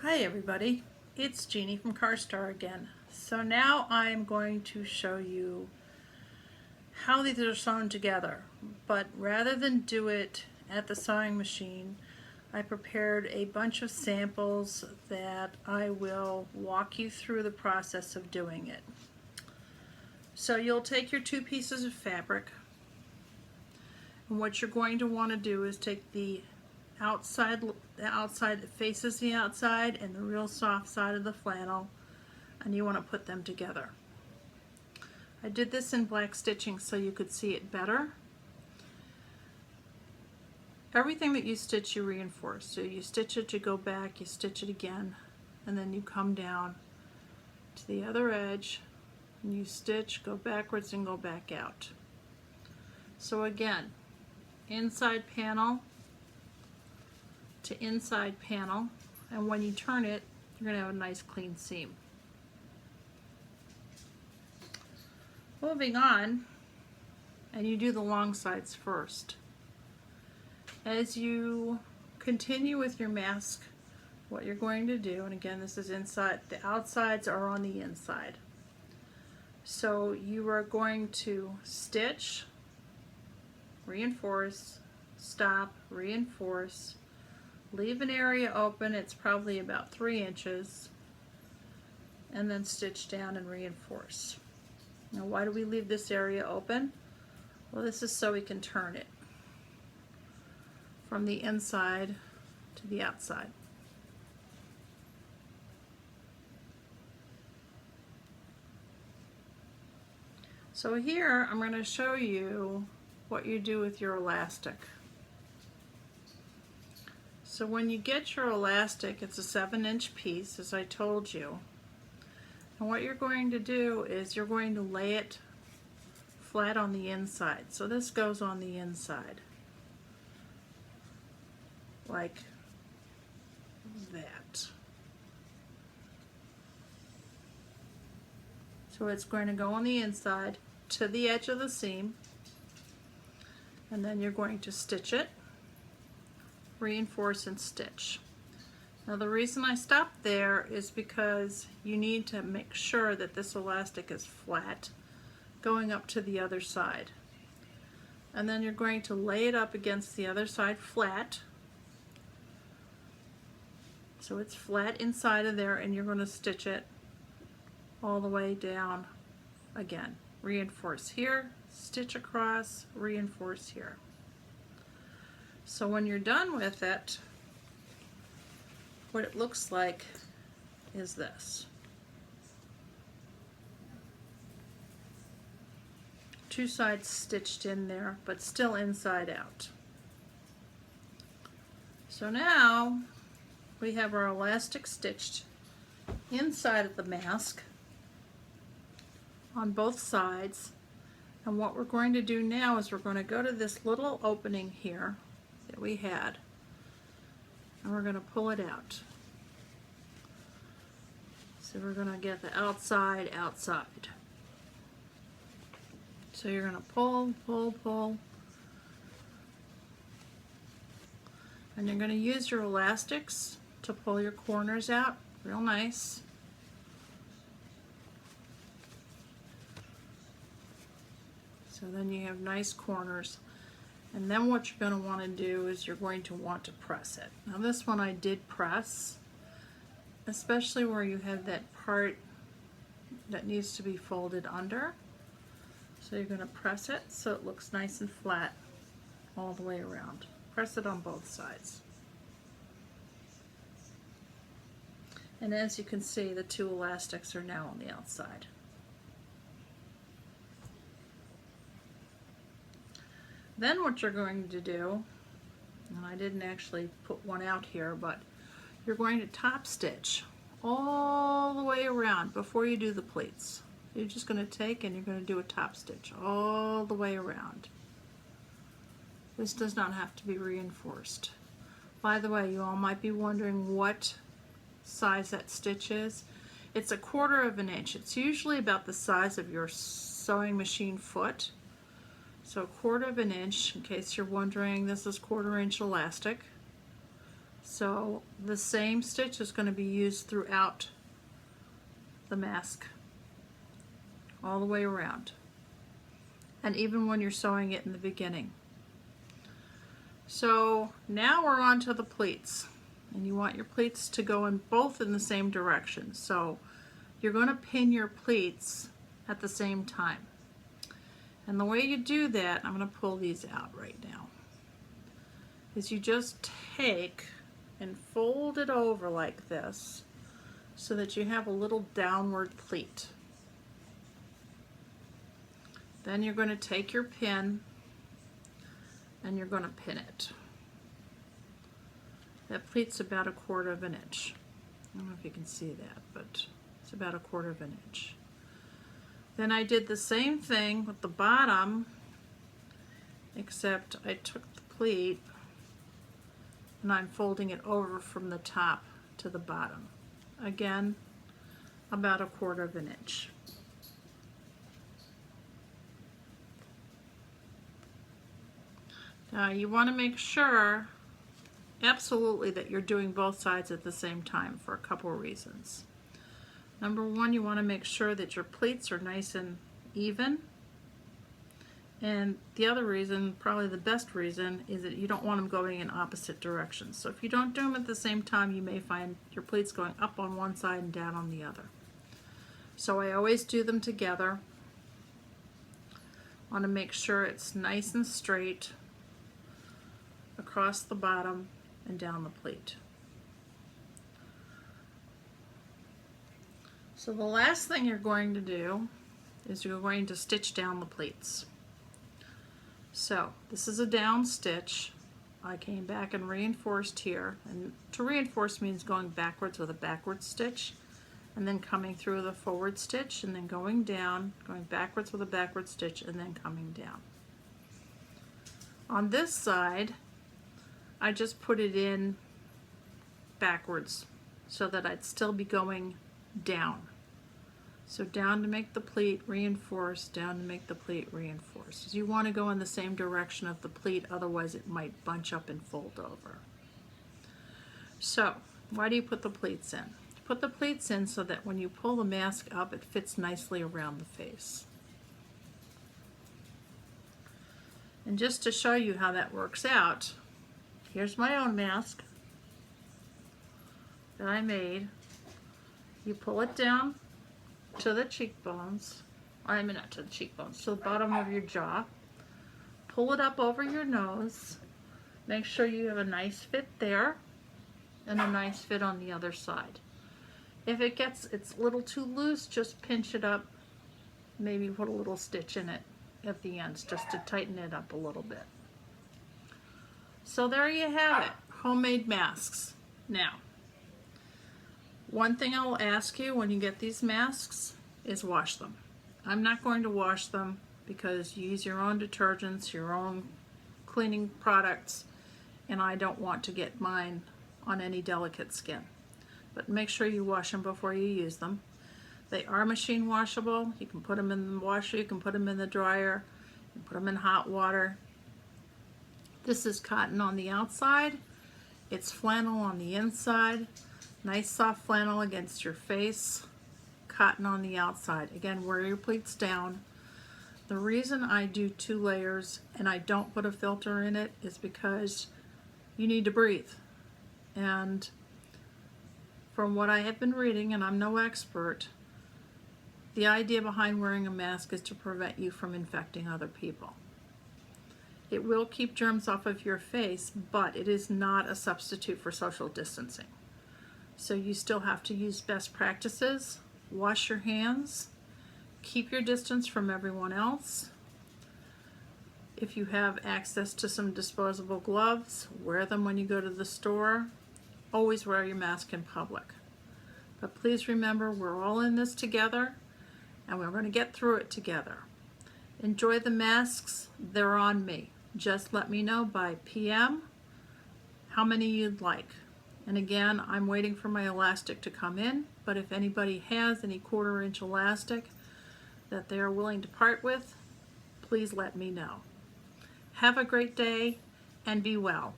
Hi everybody, it's Jeannie from CarStar again. So now I'm going to show you how these are sewn together, but rather than do it at the sewing machine, I prepared a bunch of samples that I will walk you through the process of doing it. So you'll take your two pieces of fabric, and what you're going to want to do is take the outside that faces the outside and the real soft side of the flannel, and you want to put them together. I did this in black stitching so you could see it better. Everything that you stitch you reinforce. So you stitch it, you go back, you stitch it again, and then you come down to the other edge and you stitch, go backwards and go back out. So again, inside panel to inside panel, and when you turn it, you're going to have a nice clean seam. Moving on, and you do the long sides first. As you continue with your mask, what you're going to do, and again this is inside, the outsides are on the inside. So you are going to stitch, reinforce, stop, reinforce, leave an area open, it's probably about 3 inches, and then stitch down and reinforce. Now why do we leave this area open? Well, this is so we can turn it from the inside to the outside. So here I'm going to show you what you do with your elastic. So when you get your elastic, it's a 7-inch piece, as I told you. And what you're going to do is you're going to lay it flat on the inside. So this goes on the inside, like that. So it's going to go on the inside to the edge of the seam, and then you're going to stitch it, reinforce and stitch. Now the reason I stopped there is because you need to make sure that this elastic is flat going up to the other side. And then you're going to lay it up against the other side flat. So it's flat inside of there, and you're going to stitch it all the way down again. Reinforce here, stitch across, reinforce here. So when you're done with it, what it looks like is this. Two sides stitched in there, but still inside out. So now we have our elastic stitched inside of the mask on both sides. And what we're going to do now is we're going to go to this little opening here that we had, and we're going to pull it out. So we're going to get the outside. So you're going to pull, pull, pull, and you're going to use your elastics to pull your corners out real nice. So then you have nice corners. And then what you're going to want to do is you're going to want to press it. Now this one I did press, especially where you have that part that needs to be folded under. So you're going to press it so it looks nice and flat all the way around. Press it on both sides. And as you can see, the two elastics are now on the outside. Then what you're going to do, and I didn't actually put one out here, but you're going to top stitch all the way around before you do the pleats. You're just going to take and you're going to do a top stitch all the way around. This does not have to be reinforced. By the way, you all might be wondering what size that stitch is. It's 1/4 inch. It's usually about the size of your sewing machine foot. So 1/4 inch, in case you're wondering, this is 1/4 inch elastic. So the same stitch is going to be used throughout the mask, all the way around, and even when you're sewing it in the beginning. So now we're on to the pleats, and you want your pleats to go in both in the same direction. So you're going to pin your pleats at the same time. And the way you do that, I'm going to pull these out right now, is you just take and fold it over like this so that you have a little downward pleat. Then you're going to take your pin and you're going to pin it. That pleat's about 1/4 of an inch. I don't know if you can see that, but it's about 1/4 of an inch. Then I did the same thing with the bottom, except I took the pleat and I'm folding it over from the top to the bottom. Again, about 1/4 of an inch. Now you want to make sure absolutely that you're doing both sides at the same time for a couple of reasons. Number one, you want to make sure that your pleats are nice and even. And the other reason, probably the best reason, is that you don't want them going in opposite directions. So if you don't do them at the same time, you may find your pleats going up on one side and down on the other. So I always do them together. I want to make sure it's nice and straight across the bottom and down the pleat. So the last thing you're going to do is you're going to stitch down the pleats. So this is a down stitch. I came back and reinforced here, and to reinforce means going backwards with a backward stitch and then coming through the forward stitch and then going down, going backwards with a backward stitch and then coming down. On this side, I just put it in backwards so that I'd still be going down. So down to make the pleat, reinforce, down to make the pleat, reinforce. You want to go in the same direction of the pleat, otherwise it might bunch up and fold over. So why do you put the pleats in? You put the pleats in so that when you pull the mask up, it fits nicely around the face. And just to show you how that works out, here's my own mask that I made. You pull it down to the cheekbones, I mean not to the cheekbones, to the bottom of your jaw. Pull it up over your nose. Make sure you have a nice fit there and a nice fit on the other side. If it's a little too loose, just pinch it up, maybe put a little stitch in it at the ends just to tighten it up a little bit. So there you have it, homemade masks. Now, one thing I will ask you when you get these masks is wash them. I'm not going to wash them because you use your own detergents, your own cleaning products, and I don't want to get mine on any delicate skin. But make sure you wash them before you use them. They are machine washable. You can put them in the washer, you can put them in the dryer, you can put them in hot water. This is cotton on the outside, it's flannel on the inside. Nice soft flannel against your face, cotton on the outside. Again, wear your pleats down. The reason I do 2 layers and I don't put a filter in it is because you need to breathe. And from what I have been reading, and I'm no expert, the idea behind wearing a mask is to prevent you from infecting other people. It will keep germs off of your face, but it is not a substitute for social distancing. So you still have to use best practices, wash your hands, keep your distance from everyone else. If you have access to some disposable gloves, wear them when you go to the store. Always wear your mask in public. But please remember, we're all in this together and we're going to get through it together. Enjoy the masks, they're on me. Just let me know by PM how many you'd like. And again, I'm waiting for my elastic to come in, but if anybody has any 1/4 inch elastic that they are willing to part with, please let me know. Have a great day and be well.